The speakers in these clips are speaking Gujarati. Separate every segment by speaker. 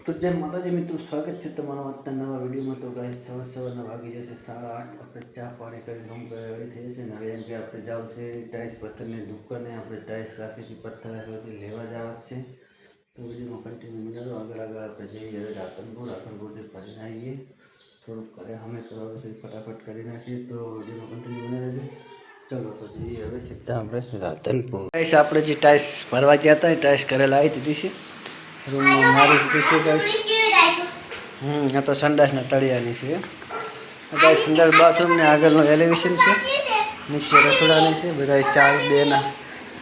Speaker 1: તો જય માતાજી મિત્રો, સ્વાગત છે તમારા આજના નવા વિડીયોમાં। તો ગાઈસ સવારના વાગી જશે 8:30। આપણે ચા પાણી કરી રૂમ રેડી થઈ જશે ને હવે એમ કે આપણે જવું છે ટાઈલ્સ પથ્થરની દુકાને। આપણે ટાઈલ્સ રાખીથી પથ્થર રાખીથી લેવા જવા છે। તો વિડીયોમાં કન્ટિન્યુ બનાવો। આગળ આપણે જઈએ હવે રાધનપુરથી ફરીને આવીએ। થોડુંક ઘરે અમે કરવાનું છે, ફટાફટ કરી નાખીએ। તો વિડીયોમાં કન્ટિન્યુ બનાવી દેજો। ચલો તો જઈએ હવે સીધા આપણે રાધનપુર। ગાઈસ આપણે જે ટાઈલ્સ ભરવા ગયા હતા એ ટાઈલ્સ ઘરે લાવી દીધી છે, રૂમમાં મારી દીધી છે ગાઈસ। આ તો સંડાસના તળિયાની છે ગાઈસ। સંડાસ બાથરૂમની આગળનું એલિવેશન છે, નીચે રસોડાની છે। બધા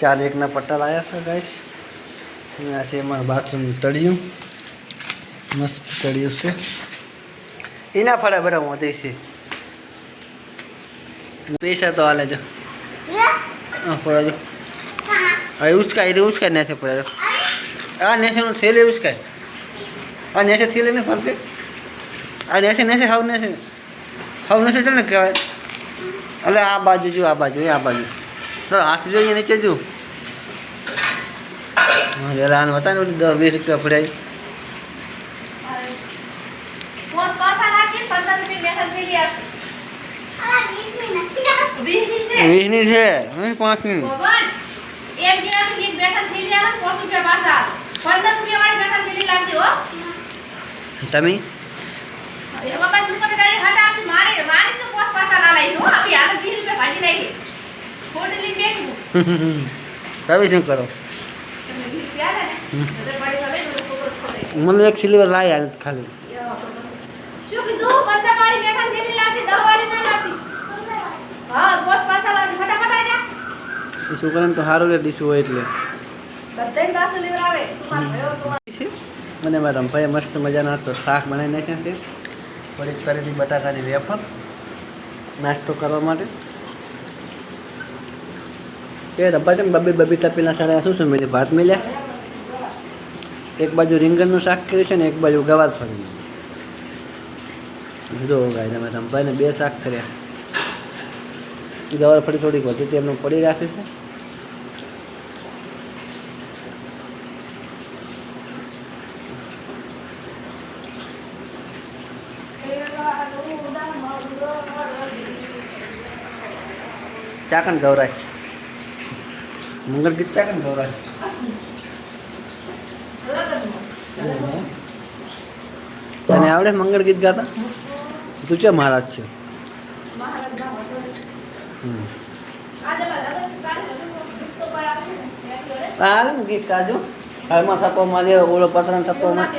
Speaker 1: 4-1ના પટ્ટા લાવ્યા છે ગાઈસ। અને આ છે અમારું બાથરૂમનું તળિયું, મસ્ત તળિયું છે। એના ફળા બધા મોટી છે, પૈસા તો હાલે જો પડે હવે ઉચકાઈ નેસે પડે આ નેસેનું થેલી ઉચકાય આ નેસે થેલી ને ફરતે આ નેસે હાવ નેસે છે ને કહેવાય। એટલે આ બાજુ જો આ બાજુ તો હાથ જોઈએ નીચે જો રેલા હતા ને 10-20 રૂપિયા પડાય। વીસની છે 5ની તમે તમે શું કરો? મને એક સિલ્વર લાવી હાલ ખાલી છોકરાને તો સારું રે દીશું હોય એટલે મને મારા રંભાઈએ મસ્ત મજાના તો શાક બનાવી નાખ્યા છે। થોડીક કરી હતી બટાકાની વેફર નાસ્તો કરવા માટે। તે રબ્બા છે ને બબીતા પેલા સાડા શું મેળ્યા ભાત મેળ્યા। એક બાજુ રીંગણનું શાક કર્યું છે ને એક બાજુ ગવાર ફરીનું। જો ગાય અમે રંભાઈને 2 શાક કર્યા। ગવાર ફરી થોડીક વધુ તેમને પડી રાખી છે। ચાકન ગવરાય મંગળ ગીત ચાકન ગવરાય તને આવડે મંગળ ગીત ગાતા? તું છે મહારાજ છે? હાલ ગીત ગાજો હાલમાં સપોમાં જે ઓલો પસરાન સપોમાં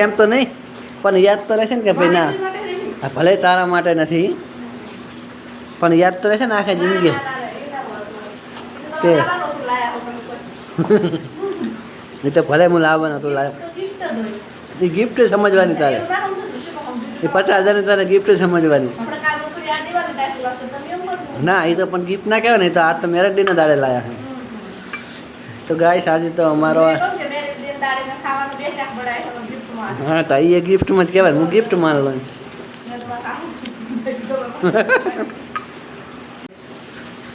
Speaker 1: એમ તો નહીં પણ યાદ તો રહેશે ને કે ભાઈ ના ભલે તારા માટે નથી પણ યાદ તો રહેશે ને આખી જિંદગી કે એ તો ભલે હું લાવવાનો તું લાવ એ ગિફ્ટ સમજવાની તારે એ 50,000ની તારે ગિફ્ટ સમજવાની ના એ તો પણ ગિફ્ટ ના કહેવાય ને તો આ તો મેરેજ ડેના દાડે લાયા છે। તો ગાઈસ આજે તો અમારો હા તો એ ગિફ્ટમાં જ કહેવાય, હું ગિફ્ટ માન લઉં।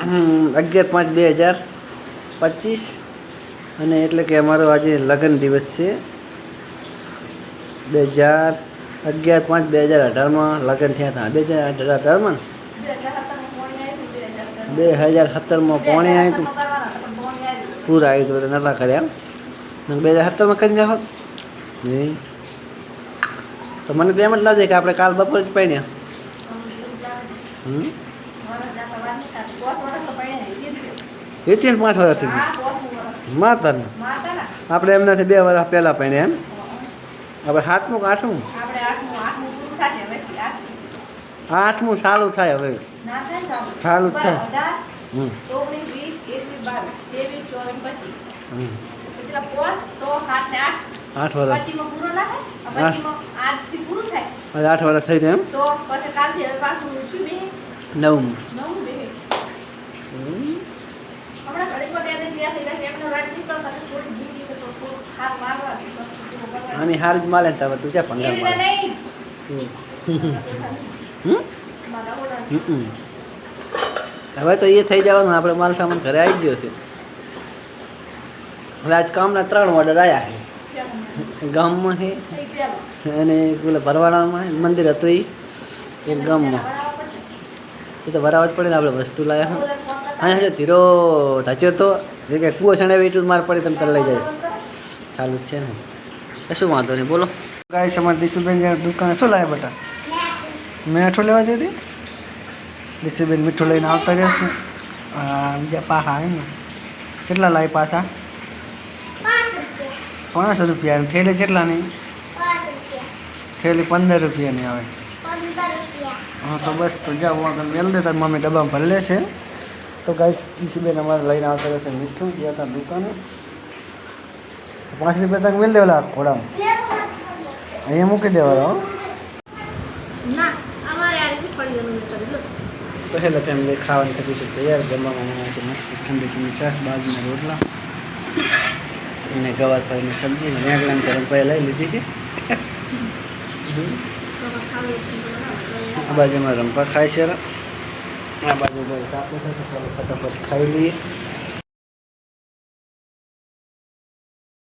Speaker 1: हाँ 11/5/2025 અને એટલે કે અમારો આજે લગ્ન દિવસ છે। 11/5/2018માં લગ્ન થયા હતા। 2018માં 2017માં પોણે આવ્યું હતું પૂરા આવ્યું હતું નતા કર્યા 2017માં કરી જાવ તો મને તો એમ જ લાગે કે આપણે કાલ બપોર જ પડ્યા। એથી 5 વર્ષ થઈ ગયું માતાને આપણે એમનાથી 2 વર્ષ પહેલાં પડ્યા એમ આપણે 7મું કે 8મું 8મું સારું થાય હવે સારું જ થાય। 8 વર્ષ 8 વર્ષ થઈ જાય એમ 9મું આની હાલ જ માલે ને તું ક્યાં પંદર માલે હવે તો એ થઈ જવાનું આપણે માલ સામાન ઘરે આવી ગયો છે। હવે આજ કામના 3 ઓર્ડર આવ્યા છે ગામમાં છે અને પેલા ભરવાડામાં મંદિર હતું એ ગામમાં એ તો ભરાવા જ પડે ને આપણે વસ્તુ લાવ્યા હું હા હજુ ધીરો ધાચ્યો તો જે કે કૂવો સણાવે એટલું જ માર પડે તમે તર લઈ જાય ચાલુ જ છે ને કશું વાંધો નહીં બોલો ગાય છે અમારે દિશુબેન દુકાને શું લાવ્યા બેટા મીઠું લેવા જતી દિશુબેન મીઠું લઈને આવતા રહ્યા છે બીજા પાછા આવે ને કેટલા લાવી પાછા 500 રૂપિયા થેલી કેટલાની થેલી 15 રૂપિયાની આવે હા તો બસ તો જાઓ આગળ મેળ દે તાર મમ્મી ડબ્બામાં ભરી લે છે તો ગાઈસ દિશુબેન અમારે લઈને આવતા રહેશે મીઠું ગયા હતા દુકાને 5 રૂપિયા તક મેળ દેવાલા ઘોડામાં અહીંયા મૂકી દેવાલા હો તો હેલો ફેમિલી ખાવાની થતી છે તૈયાર જમવામાં મસ્ત ઠંડી ઠંડી છાશ બાજુના રોટલા અને ગવાર ફરીની સબ્જી ને રેંગલાને ગરમ પહેલાં લઈ લીધી કે આ બાજુમાં રંપા ખાય છે આ બાજુ સાપે છે ચાલો ફટાફટ ખાઈ લઈએ